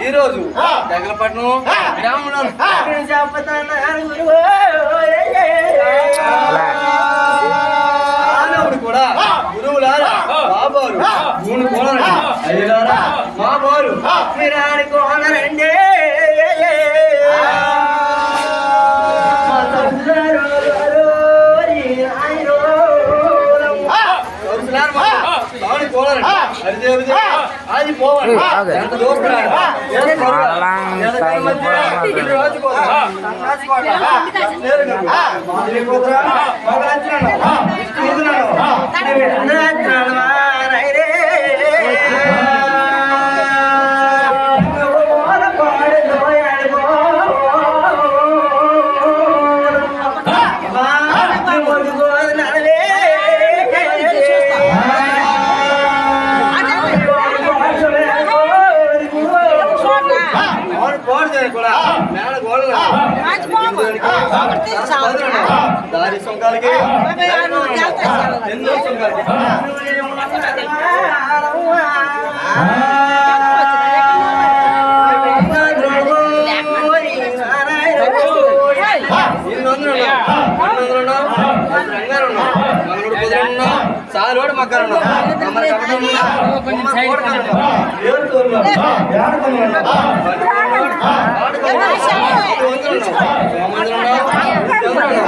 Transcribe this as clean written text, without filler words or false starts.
ఈ రోజు దగ్గరపట్నం గ్రామంలో కూడా గురువులారా బాబారు మూడు కోనరండి అయ్యలారా మా బారు మీరాని కోనరండి అది పోవాలి ఎంత దూరం దారి సొంకాలకి ఎన్నో సొంకాలకి సాలోడు మక్కలు